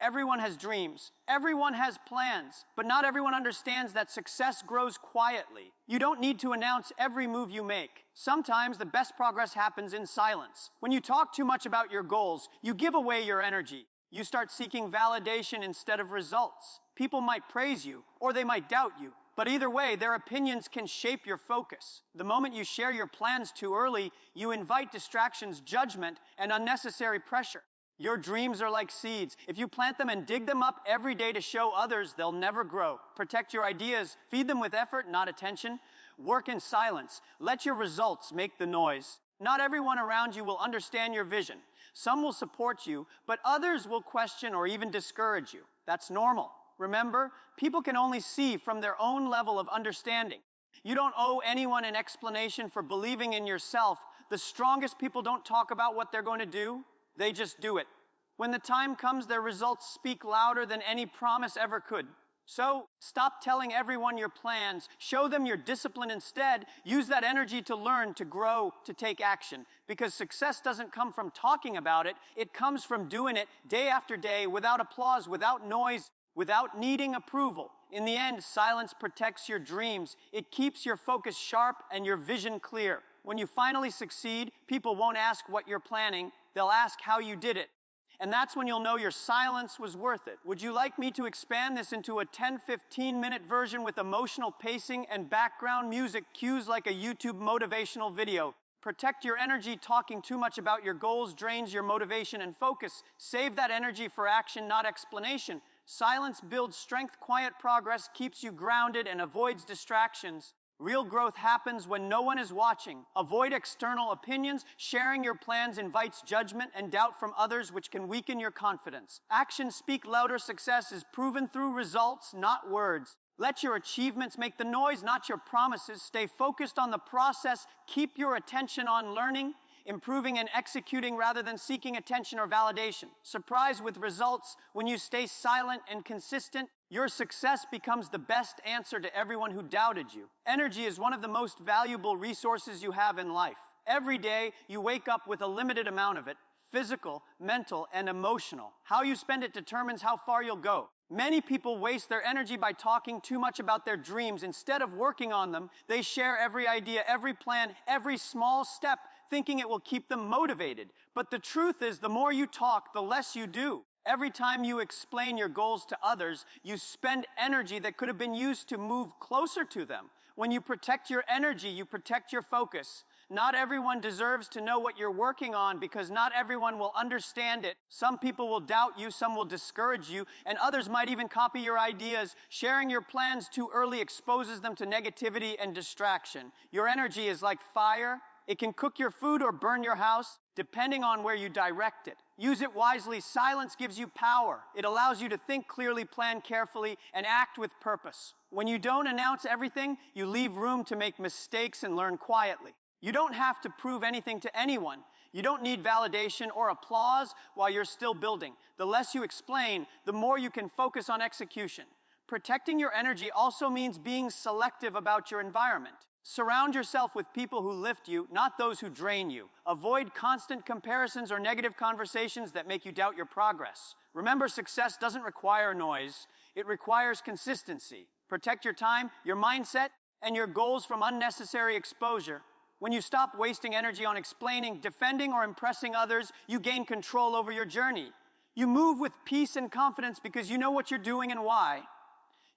Everyone has dreams. Everyone has plans. But not everyone understands that success grows quietly. You don't need to announce every move you make. Sometimes the best progress happens in silence. When you talk too much about your goals, you give away your energy. You start seeking validation instead of results. People might praise you, or they might doubt you. But either way, their opinions can shape your focus. The moment you share your plans too early, you invite distractions, judgment, and unnecessary pressure. Your dreams are like seeds. If you plant them and dig them up every day to show others, they'll never grow. Protect your ideas. Feed them with effort, not attention. Work in silence. Let your results make the noise. Not everyone around you will understand your vision. Some will support you, but others will question or even discourage you. That's normal. Remember, people can only see from their own level of understanding. You don't owe anyone an explanation for believing in yourself. The strongest people don't talk about what they're going to do. They just do it. When the time comes, their results speak louder than any promise ever could. So, stop telling everyone your plans. Show them your discipline instead. Use that energy to learn, to grow, to take action. Because success doesn't come from talking about it. It comes from doing it day after day, without applause, without noise, without needing approval. In the end, silence protects your dreams. It keeps your focus sharp and your vision clear. When you finally succeed, people won't ask what you're planning. They'll ask how you did it. And that's when you'll know your silence was worth it. Would you like me to expand this into a 10-15-minute version with emotional pacing and background music cues like a YouTube motivational video? Protect your energy. Talking too much about your goals drains your motivation and focus. Save that energy for action, not explanation. Silence builds strength. Quiet progress keeps you grounded and avoids distractions. Real growth happens when no one is watching. Avoid external opinions. Sharing your plans invites judgment and doubt from others, which can weaken your confidence. Actions speak louder. Success is proven through results, not words. Let your achievements make the noise, not your promises. Stay focused on the process. Keep your attention on learning, improving and executing rather than seeking attention or validation. Surprise with results. When you stay silent and consistent, your success becomes the best answer to everyone who doubted you. Energy is one of the most valuable resources you have in life. Every day, you wake up with a limited amount of it, physical, mental, and emotional. How you spend it determines how far you'll go. Many people waste their energy by talking too much about their dreams. Instead of working on them, they share every idea, every plan, every small step, thinking it will keep them motivated. But the truth is, the more you talk, the less you do. Every time you explain your goals to others, you spend energy that could have been used to move closer to them. When you protect your energy, you protect your focus. Not everyone deserves to know what you're working on because not everyone will understand it. Some people will doubt you, some will discourage you, and others might even copy your ideas. Sharing your plans too early exposes them to negativity and distraction. Your energy is like fire. It can cook your food or burn your house, depending on where you direct it. Use it wisely. Silence gives you power. It allows you to think clearly, plan carefully, and act with purpose. When you don't announce everything, you leave room to make mistakes and learn quietly. You don't have to prove anything to anyone. You don't need validation or applause while you're still building. The less you explain, the more you can focus on execution. Protecting your energy also means being selective about your environment. Surround yourself with people who lift you, not those who drain you. Avoid constant comparisons or negative conversations that make you doubt your progress. Remember, success doesn't require noise. It requires consistency. Protect your time, your mindset, and your goals from unnecessary exposure. When you stop wasting energy on explaining, defending, or impressing others, you gain control over your journey. You move with peace and confidence because you know what you're doing and why.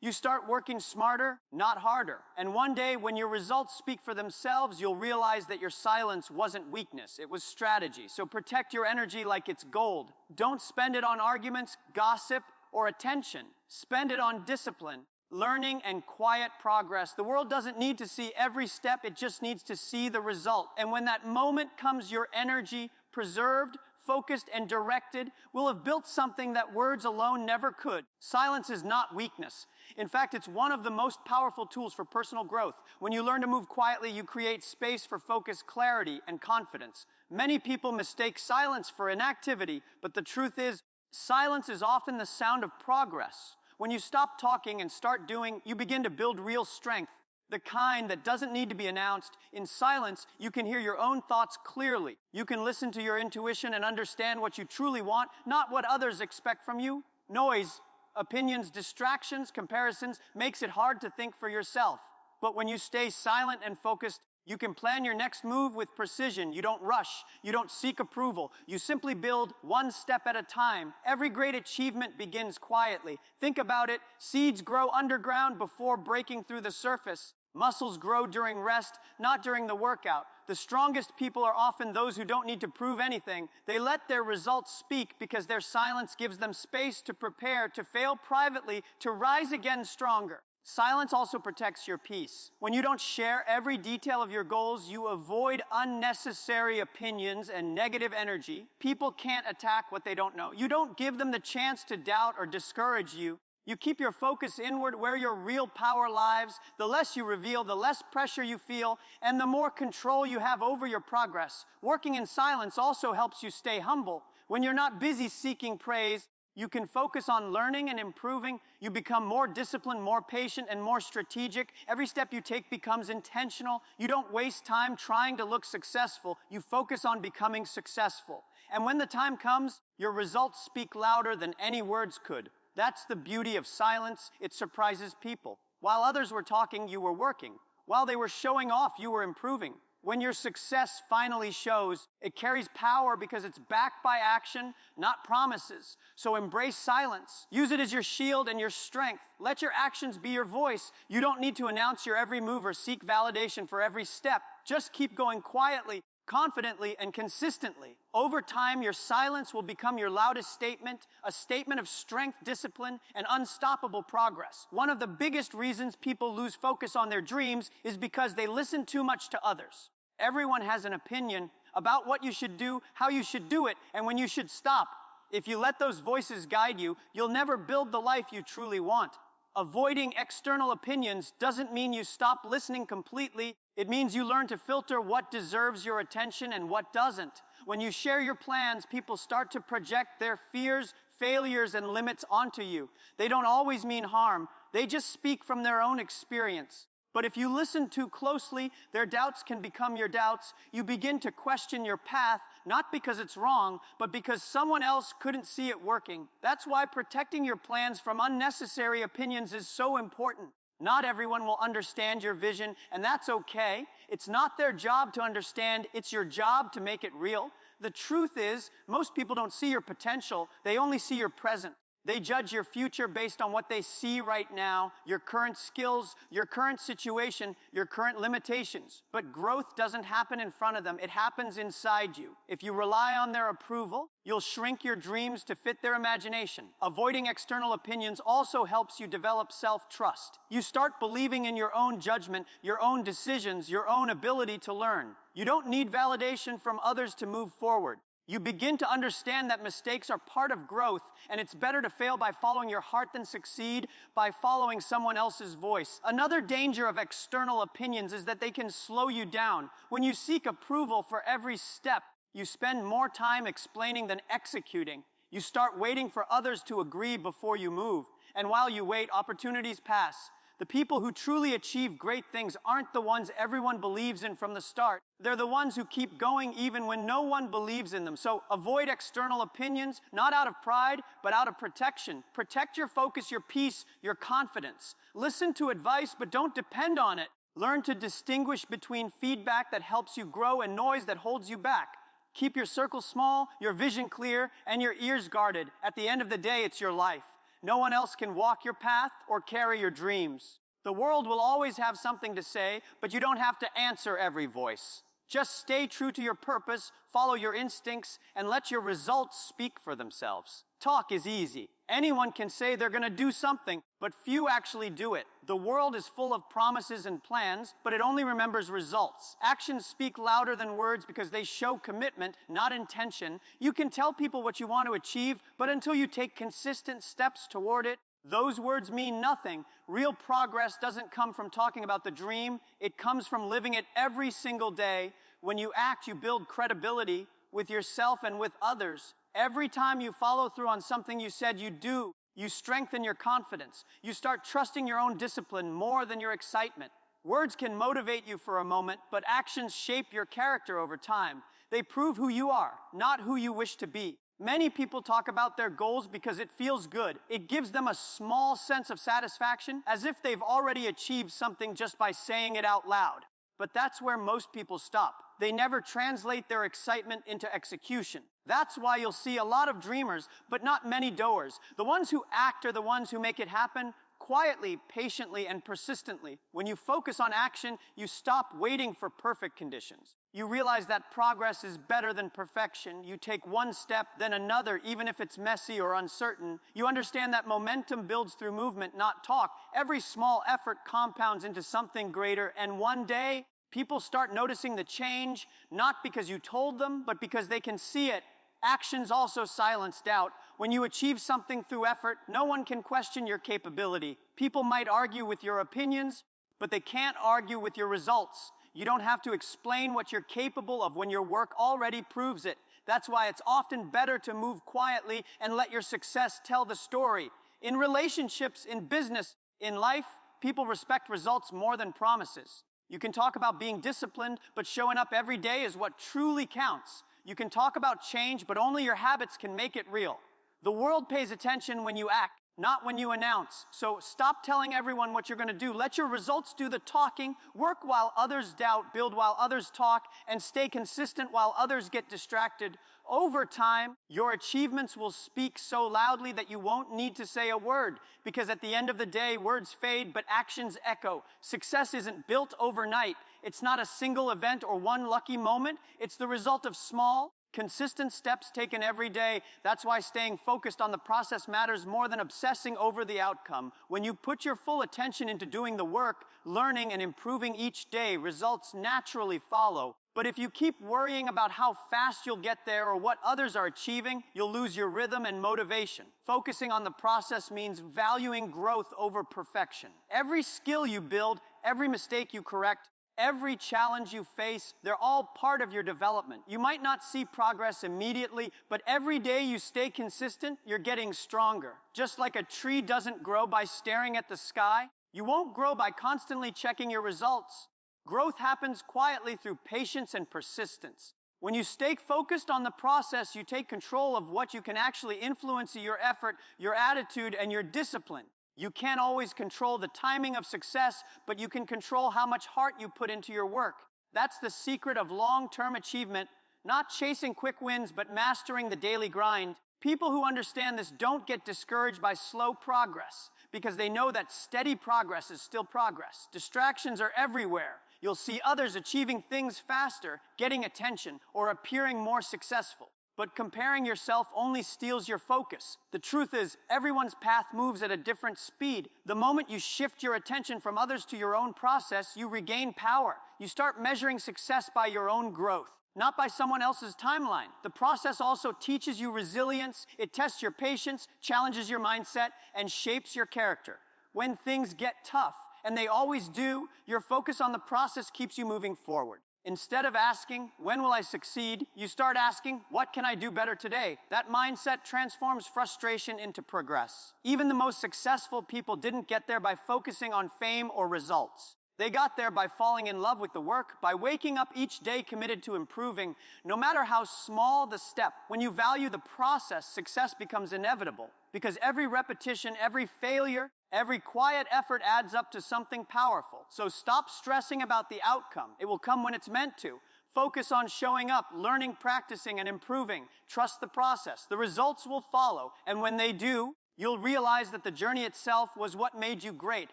You start working smarter, not harder. And one day, when your results speak for themselves, you'll realize that your silence wasn't weakness, it was strategy. So protect your energy like it's gold. Don't spend it on arguments, gossip, or attention. Spend it on discipline, learning, and quiet progress. The world doesn't need to see every step, it just needs to see the result. And when that moment comes, your energy, preserved, focused, and directed, will have built something that words alone never could. Silence is not weakness. In fact, it's one of the most powerful tools for personal growth. When you learn to move quietly, you create space for focus, clarity, and confidence. Many people mistake silence for inactivity, but the truth is, silence is often the sound of progress. When you stop talking and start doing, you begin to build real strength. The kind that doesn't need to be announced. In silence, you can hear your own thoughts clearly. You can listen to your intuition and understand what you truly want, not what others expect from you. Noise, opinions, distractions, comparisons makes it hard to think for yourself. But when you stay silent and focused, you can plan your next move with precision. You don't rush. You don't seek approval. You simply build one step at a time. Every great achievement begins quietly. Think about it. Seeds grow underground before breaking through the surface. Muscles grow during rest, not during the workout. The strongest people are often those who don't need to prove anything. They let their results speak because their silence gives them space to prepare, to fail privately, to rise again stronger. Silence also protects your peace. When you don't share every detail of your goals, you avoid unnecessary opinions and negative energy. People can't attack what they don't know. You don't give them the chance to doubt or discourage you. You keep your focus inward where your real power lies. The less you reveal, the less pressure you feel, and the more control you have over your progress. Working in silence also helps you stay humble. When you're not busy seeking praise, you can focus on learning and improving. You become more disciplined, more patient, and more strategic. Every step you take becomes intentional. You don't waste time trying to look successful. You focus on becoming successful. And when the time comes, your results speak louder than any words could. That's the beauty of silence. It surprises people. While others were talking, you were working. While they were showing off, you were improving. When your success finally shows, it carries power because it's backed by action, not promises. So embrace silence. Use it as your shield and your strength. Let your actions be your voice. You don't need to announce your every move or seek validation for every step. Just keep going quietly, confidently, and consistently. Over time, your silence will become your loudest statement, a statement of strength, discipline, and unstoppable progress. One of the biggest reasons people lose focus on their dreams is because they listen too much to others. Everyone has an opinion about what you should do, how you should do it, and when you should stop. If you let those voices guide you, you'll never build the life you truly want. Avoiding external opinions doesn't mean you stop listening completely. It means you learn to filter what deserves your attention and what doesn't. When you share your plans, people start to project their fears, failures, and limits onto you. They don't always mean harm. They just speak from their own experience. But if you listen too closely, their doubts can become your doubts. You begin to question your path, not because it's wrong, but because someone else couldn't see it working. That's why protecting your plans from unnecessary opinions is so important. Not everyone will understand your vision, and that's okay. It's not their job to understand. It's your job to make it real. The truth is, most people don't see your potential. They only see your present. They judge your future based on what they see right now, your current skills, your current situation, your current limitations. But growth doesn't happen in front of them. It happens inside you. If you rely on their approval, you'll shrink your dreams to fit their imagination. Avoiding external opinions also helps you develop self-trust. You start believing in your own judgment, your own decisions, your own ability to learn. You don't need validation from others to move forward. You begin to understand that mistakes are part of growth, and it's better to fail by following your heart than succeed by following someone else's voice. Another danger of external opinions is that they can slow you down. When you seek approval for every step, you spend more time explaining than executing. You start waiting for others to agree before you move. And while you wait, opportunities pass. The people who truly achieve great things aren't the ones everyone believes in from the start. They're the ones who keep going even when no one believes in them. So avoid external opinions, not out of pride, but out of protection. Protect your focus, your peace, your confidence. Listen to advice, but don't depend on it. Learn to distinguish between feedback that helps you grow and noise that holds you back. Keep your circle small, your vision clear, and your ears guarded. At the end of the day, it's your life. No one else can walk your path or carry your dreams. The world will always have something to say, but you don't have to answer every voice. Just stay true to your purpose, follow your instincts, and let your results speak for themselves. Talk is easy. Anyone can say they're going to do something, but few actually do it. The world is full of promises and plans, but it only remembers results. Actions speak louder than words because they show commitment, not intention. You can tell people what you want to achieve, but until you take consistent steps toward it, those words mean nothing. Real progress doesn't come from talking about the dream. It comes from living it every single day. When you act, you build credibility with yourself and with others. Every time you follow through on something you said you'd do, you strengthen your confidence. You start trusting your own discipline more than your excitement. Words can motivate you for a moment, but actions shape your character over time. They prove who you are, not who you wish to be. Many people talk about their goals because it feels good. It gives them a small sense of satisfaction, as if they've already achieved something just by saying it out loud. But that's where most people stop. They never translate their excitement into execution. That's why you'll see a lot of dreamers, but not many doers. The ones who act are the ones who make it happen quietly, patiently, and persistently. When you focus on action, you stop waiting for perfect conditions. You realize that progress is better than perfection. You take one step, then another, even if it's messy or uncertain. You understand that momentum builds through movement, not talk. Every small effort compounds into something greater, and one day, people start noticing the change, not because you told them, but because they can see it. Actions also silence doubt. When you achieve something through effort, no one can question your capability. People might argue with your opinions, but they can't argue with your results. You don't have to explain what you're capable of when your work already proves it. That's why it's often better to move quietly and let your success tell the story. In relationships, in business, in life, people respect results more than promises. You can talk about being disciplined, but showing up every day is what truly counts. You can talk about change, but only your habits can make it real. The world pays attention when you act, not when you announce. So stop telling everyone what you're going to do. Let your results do the talking. Work while others doubt, build while others talk, and stay consistent while others get distracted. Over time, your achievements will speak so loudly that you won't need to say a word, because at the end of the day, words fade, but actions echo. Success isn't built overnight. It's not a single event or one lucky moment. It's the result of small, consistent steps taken every day. That's why staying focused on the process matters more than obsessing over the outcome. When you put your full attention into doing the work, learning and improving each day, results naturally follow. But if you keep worrying about how fast you'll get there or what others are achieving, you'll lose your rhythm and motivation. Focusing on the process means valuing growth over perfection. Every skill you build, every mistake you correct, every challenge you face, they're all part of your development. You might not see progress immediately, but every day you stay consistent, you're getting stronger. Just like a tree doesn't grow by staring at the sky, you won't grow by constantly checking your results. Growth happens quietly through patience and persistence. When you stay focused on the process, you take control of what you can actually influence: your effort, your attitude, and your discipline. You can't always control the timing of success, but you can control how much heart you put into your work. That's the secret of long-term achievement, not chasing quick wins, but mastering the daily grind. People who understand this don't get discouraged by slow progress, because they know that steady progress is still progress. Distractions are everywhere. You'll see others achieving things faster, getting attention, or appearing more successful. But comparing yourself only steals your focus. The truth is, everyone's path moves at a different speed. The moment you shift your attention from others to your own process, you regain power. You start measuring success by your own growth, not by someone else's timeline. The process also teaches you resilience. It tests your patience, challenges your mindset, and shapes your character. When things get tough, and they always do, your focus on the process keeps you moving forward. Instead of asking, when will I succeed, you start asking, what can I do better today? That mindset transforms frustration into progress. Even the most successful people didn't get there by focusing on fame or results. They got there by falling in love with the work, by waking up each day committed to improving. No matter how small the step, when you value the process, success becomes inevitable. Because every repetition, every failure, every quiet effort adds up to something powerful. So stop stressing about the outcome. It will come when it's meant to. Focus on showing up, learning, practicing, and improving. Trust the process. The results will follow. And when they do, you'll realize that the journey itself was what made you great.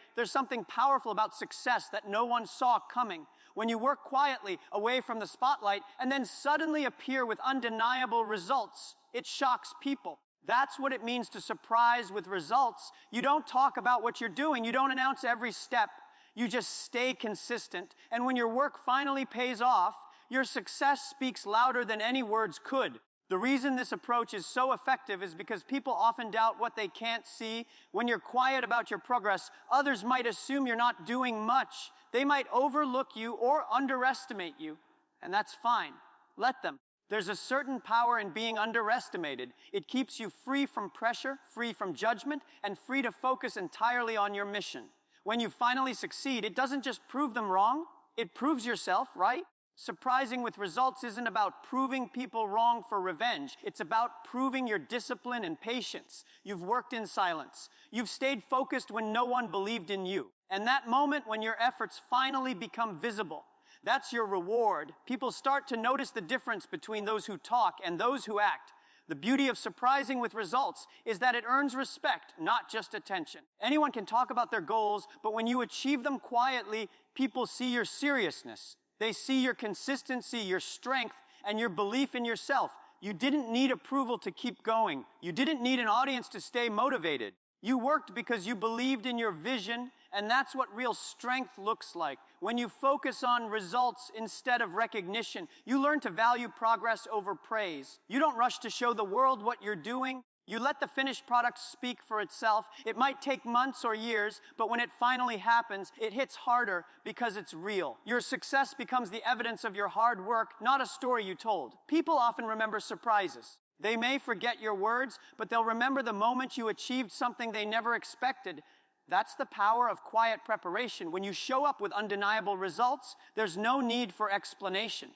There's something powerful about success that no one saw coming. When you work quietly, away from the spotlight, and then suddenly appear with undeniable results, it shocks people. That's what it means to surprise with results. You don't talk about what you're doing. You don't announce every step. You just stay consistent. And when your work finally pays off, your success speaks louder than any words could. The reason this approach is so effective is because people often doubt what they can't see. When you're quiet about your progress, others might assume you're not doing much. They might overlook you or underestimate you, and that's fine. Let them. There's a certain power in being underestimated. It keeps you free from pressure, free from judgment, and free to focus entirely on your mission. When you finally succeed, it doesn't just prove them wrong, it proves yourself right. Surprising with results isn't about proving people wrong for revenge. It's about proving your discipline and patience. You've worked in silence. You've stayed focused when no one believed in you. And that moment when your efforts finally become visible, that's your reward. People start to notice the difference between those who talk and those who act. The beauty of surprising with results is that it earns respect, not just attention. Anyone can talk about their goals, but when you achieve them quietly, people see your seriousness. They see your consistency, your strength, and your belief in yourself. You didn't need approval to keep going. You didn't need an audience to stay motivated. You worked because you believed in your vision, and that's what real strength looks like. When you focus on results instead of recognition, you learn to value progress over praise. You don't rush to show the world what you're doing. You let the finished product speak for itself. It might take months or years, but when it finally happens, it hits harder because it's real. Your success becomes the evidence of your hard work, not a story you told. People often remember surprises. They may forget your words, but they'll remember the moment you achieved something they never expected. That's the power of quiet preparation. When you show up with undeniable results, there's no need for explanation.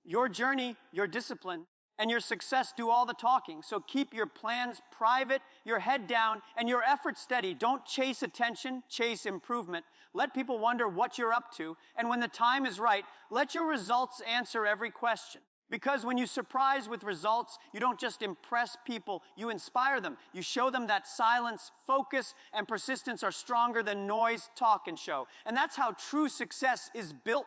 Your journey, your discipline, and your success do all the talking. So keep your plans private, your head down, and your efforts steady. Don't chase attention, chase improvement. Let people wonder what you're up to, and when the time is right, let your results answer every question. Because when you surprise with results, you don't just impress people, you inspire them. You show them that silence, focus, and persistence are stronger than noise, talk, and show. And that's how true success is built.